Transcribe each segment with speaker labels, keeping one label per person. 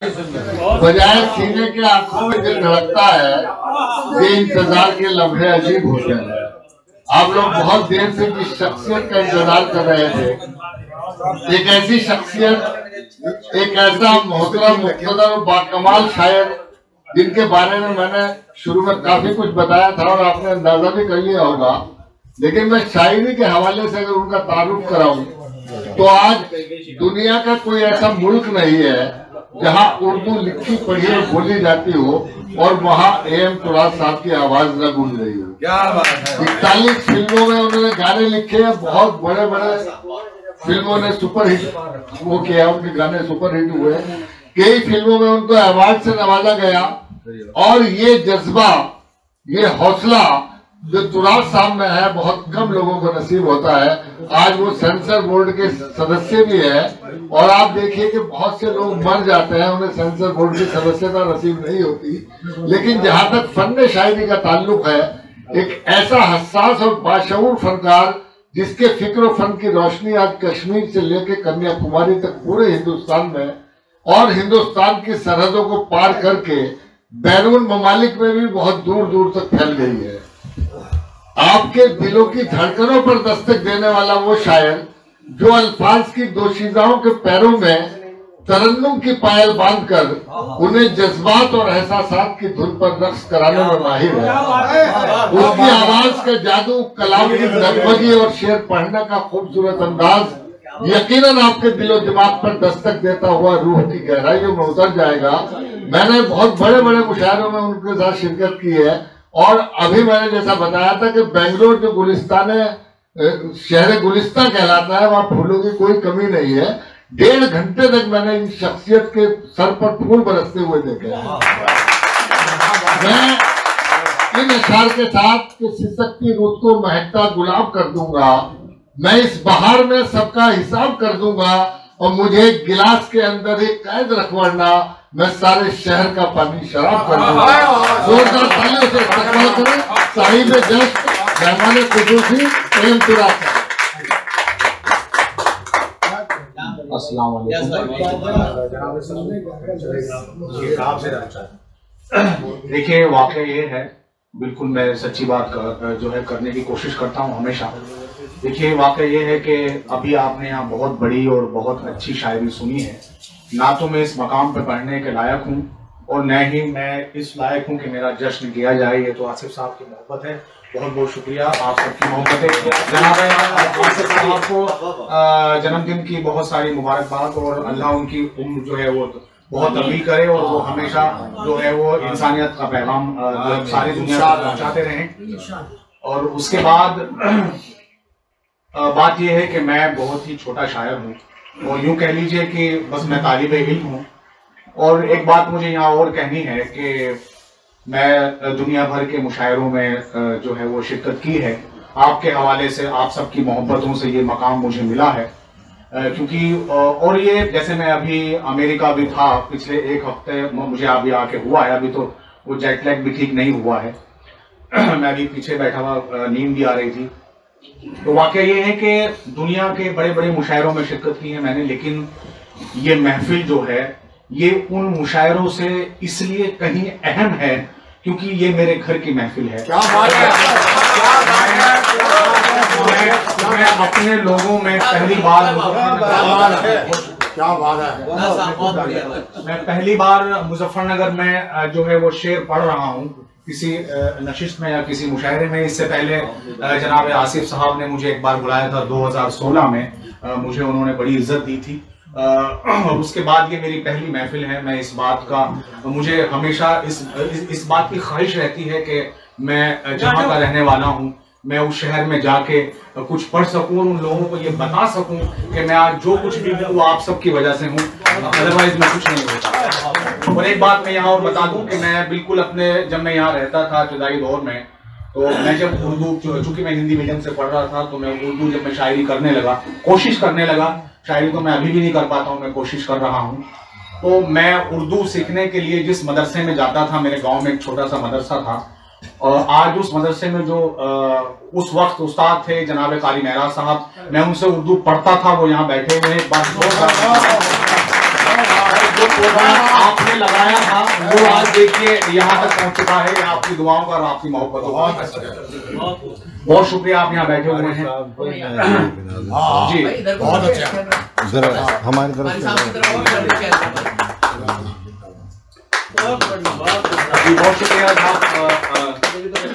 Speaker 1: बजाय सीने के आंखों में दिल धड़कता है, ये इंतजार के लम्हे अजीब होते हैं। आप लोग बहुत देर से जिस शख्सियत का इंतजार कर रहे थे, एक ऐसी शख्सियत, एक ऐसा मोहतरम मुक़्तदर बाकमाल शायर जिनके बारे में मैंने शुरू में काफी कुछ बताया था और आपने अंदाजा भी कर लिया होगा, लेकिन मैं शायरी के हवाले से अगर उनका तारुफ कराऊं तो आज दुनिया का कोई ऐसा मुल्क नहीं है जहां उर्दू लिखी पढ़ी और बोली जाती हो और वहां AM तुराब साहब की आवाज न गूंज रही हो। क्या बात है। 41 फिल्मों में उन्होंने गाने लिखे हैं, बहुत बड़े बड़े फिल्मों ने सुपरहिट वो किया, उनके गाने सुपरहिट हुए। कई फिल्मों में उनको अवार्ड से नवाजा गया और ये जज्बा, ये हौसला जो तुराब साहब में है बहुत कम लोगों को नसीब होता है। आज वो सेंसर बोर्ड के सदस्य भी है और आप देखिए कि बहुत से लोग मर जाते हैं, उन्हें सेंसर बोर्ड की सदस्यता नसीब नहीं होती। लेकिन जहां तक फन शायरी का ताल्लुक है, एक ऐसा हसास और बाशऊर फनकार जिसके फिक्र और फन की रोशनी आज कश्मीर से लेकर कन्याकुमारी तक पूरे हिंदुस्तान में और हिंदुस्तान की सरहदों को पार करके बैरून ममालिक में भी बहुत दूर दूर तक फैल गई है। आपके दिलों की धड़कनों पर दस्तक देने वाला वो शायर जो अल्फाज की दोशीज़ाओं के पैरों में तरन्नुम की पायल बांधकर उन्हें जज्बात और एहसासात की धुन पर रक्स कराने में माहिर है। उसकी आवाज का जादू, कलाम की नगमगी और शेर पढ़ने का खूबसूरत अंदाज यकीनन आपके दिलो दिमाग पर दस्तक देता हुआ रूह की गहराइयों में उतर जाएगा। मैंने बहुत बड़े बड़े मुशायरों में उनके साथ शिरकत की है और अभी मैंने जैसा बताया था कि बेंगलोर जो गुलिस्तान शहर गुलिस्तान कहलाता है, वहां फूलों की कोई कमी नहीं है। 1.5 घंटे तक मैंने इन शख्सियत के सर पर फूल बरसते हुए देखे। मैं इन अशार के साथ कि सिसकती रुत को महकता गुलाब कर दूंगा, मैं इस बहार में सबका हिसाब कर दूंगा और मुझे गिलास के अंदर एक कैद रखवाना, मैं सारे शहर का पानी शराब कर दूंगा। जोरदार तालियों से इस्तकबाल करें साहिब जश्न मेहमान खुसूसी AM तुराब साहब।
Speaker 2: अस्सलाम वालेकुम। देखिए, वाकया ये है, बिल्कुल मैं सच्ची बात जो है करने की कोशिश करता हूँ हमेशा। देखिए, वाकया ये है कि अभी आपने यहाँ बहुत बड़ी और बहुत अच्छी शायरी सुनी है। ना तो मैं इस मकाम पे पढ़ने के लायक हूँ और न ही मैं इस लायक हूँ कि मेरा जश्न किया जाए। ये तो आसिफ साहब की मोहब्बत है। बहुत बहुत शुक्रिया आप सबकी मोहब्बत है। जनाब आसिफ साहब को जन्मदिन की बहुत सारी मुबारकबाद और अल्लाह उनकी उम्र जो है वो बहुत लंबी करे और वो हमेशा जो है वो इंसानियत का पैगाम सारी दुनिया तक पहुँचाते रहें। और उसके बाद बात यह है कि मैं बहुत ही छोटा शायर हूँ और यूं कह लीजिए कि बस मैं तालिब इल्म हूँ। और एक बात मुझे यहाँ और कहनी है कि मैं दुनिया भर के मुशायरों में जो है वो शिरकत की है। आपके हवाले से, आप सबकी मोहब्बतों से ये मकाम मुझे मिला है। क्योंकि और ये जैसे मैं अभी अमेरिका भी था, पिछले 1 हफ्ते मुझे अभी आके हुआ है, अभी तो वो जेट लैग भी ठीक नहीं हुआ है। मैं अभी पीछे बैठा हुआ, नींद भी आ रही थी। तो वाकया ये है कि दुनिया के बड़े बड़े मुशायरों में शिरकत की है मैंने, लेकिन ये महफिल जो है ये उन मुशायरों से इसलिए कहीं अहम है क्योंकि ये मेरे घर की महफिल है। क्या बात है। मैं अपने लोगों में पहली बार मैं पहली बार मुजफ्फरनगर में जो है वो शेर पढ़ रहा हूँ किसी नशिस्त में या किसी मुशायरे में। इससे पहले जनाब आसिफ साहब ने मुझे एक बार बुलाया था 2016 में, मुझे उन्होंने बड़ी इज्जत दी थी। और उसके बाद ये मेरी पहली महफिल है। मैं इस बात का, मुझे हमेशा इस बात की ख्वाहिश रहती है कि मैं जहाँ का रहने वाला हूँ मैं उस शहर में जाके कुछ पढ़ सकूँ, उन लोगों को ये बता सकूँ कि मैं आज जो कुछ भी हूँ वो आप सबकी वजह से हूँ, अदरवाइज मैं कुछ नहीं होता। और एक बात मैं यहाँ और बता दूं कि मैं बिल्कुल अपने, जब मैं यहाँ रहता था इब्तदाई दौर में, तो मैं जब उर्दू, चूंकि मैं हिंदी मीडियम से पढ़ रहा था, तो मैं उर्दू जब मैं शायरी करने लगा, कोशिश करने लगा, शायरी तो मैं अभी भी नहीं कर पाता हूँ, मैं कोशिश कर रहा हूँ। तो मैं उर्दू सीखने के लिए जिस मदरसे में जाता था, मेरे गाँव में एक छोटा सा मदरसा था, और आज उस मदरसे में जो उस वक्त उस्ताद थे जनाब कारी महराज साहब, मैं उनसे उर्दू पढ़ता था, वो यहाँ बैठे हुए। आपने लगाया था वो आज देखिए यहाँ तक पहुँच चुका है, आपकी दुआओं का और आपकी मोहब्बतों का। बहुत शुक्रिया, आप यहाँ बैठे हुए हैं जी, बहुत अच्छा।
Speaker 3: हमारी तरफ
Speaker 2: जी बहुत शुक्रिया साहब,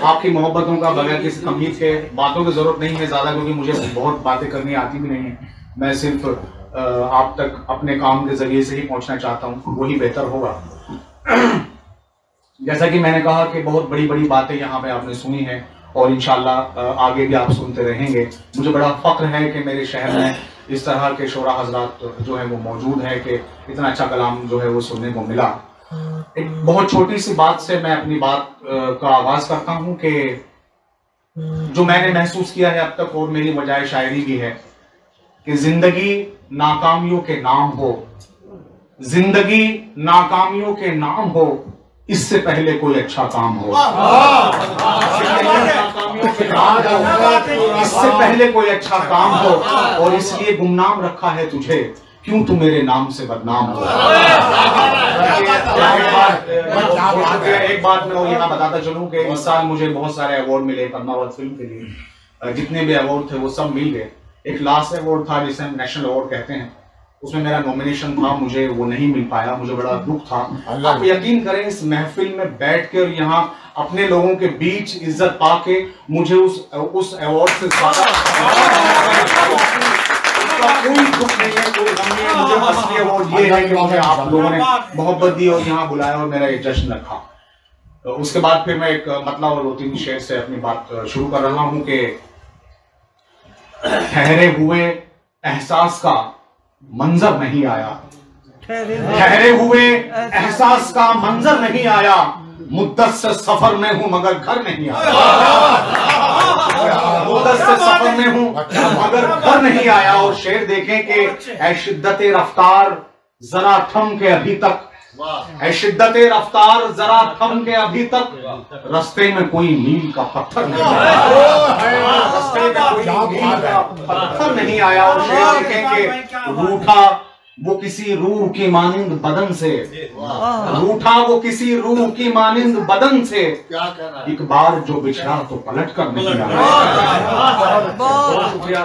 Speaker 2: आपकी मोहब्बतों का बगैर किसी तमीज के बातों की जरूरत नहीं है ज्यादा, क्योंकि मुझे बहुत बातें करनी आती भी नहीं है। मैं सिर्फ आप तक अपने काम के जरिए से ही पहुंचना चाहता हूं, वही बेहतर होगा। जैसा कि मैंने कहा कि बहुत बड़ी बड़ी बातें यहाँ पे आपने सुनी है और इंशाल्लाह आगे भी आप सुनते रहेंगे। मुझे बड़ा फख्र है कि मेरे शहर में इस तरह के शोरा हजरात जो है वो मौजूद है कि इतना अच्छा कलाम जो है वो सुनने को मिला। एक बहुत छोटी सी बात से मैं अपनी बात का आगाज करता हूं कि जो मैंने महसूस किया है अब तक, और मेरी बजाय शायरी भी है, कि जिंदगी नाकामियों के नाम हो, जिंदगी नाकामियों के नाम हो, इससे पहले कोई अच्छा काम हो। इससे पहले कोई अच्छा काम हो, और इसलिए गुमनाम रखा है तुझे, क्यों तू मेरे नाम से बदनाम हो। एक बात मैं यहाँ बताता चलूं कि इस साल मुझे बहुत सारे अवार्ड मिले पद्मावत फिल्म के लिए। जितने भी अवार्ड थे वो सब मिल गए। एक लास्ट अवार्ड था जिसे हम नेशनल अवार्ड कहते हैं, उसमें मेरा नॉमिनेशन था, मुझे वो नहीं मिल पाया, मुझे बड़ा दुख था। आप यकीन करें, इस महफिल में बैठ कर यहाँ अपने लोगों के बीच इज्जत पाके मुझे उस अवार्ड से कोई दुख नहीं है, कोई गम नहीं है। मुझे बस ये अवार्ड ये है कि मुझे आप लोगों ने मोहब्बत दी और यहाँ बुलाया और मेरा एक जश्न रखा। तो उसके बाद फिर मैं एक मतलब और 2-3 शेर से अपनी बात शुरू कर रहा हूँ कि ठहरे हुए एहसास का मंजर नहीं आया, ठहरे हुए एहसास का मंजर नहीं आया, मुद्दत से सफर में हूं मगर घर नहीं आया, मुद्दत से सफर में हूं मगर घर नहीं आया। और शेर देखें कि ऐ शिद्दते रफ्तार जरा थम के अभी तक, ऐ शिद्दते रफ्तार जरा थम के अभी तक, रस्ते में कोई मील का पत्थर नहीं आया, रस्ते में कोई मील का पत्थर नहीं आया। और शेर देखें कि रूठा वो किसी रूह की मानिंद बदन से, रूठा वो किसी रूह की मानिंद बदन से, एक बार जो बिछड़ा तो पलट कर नहीं आया। बहुत शुक्रिया।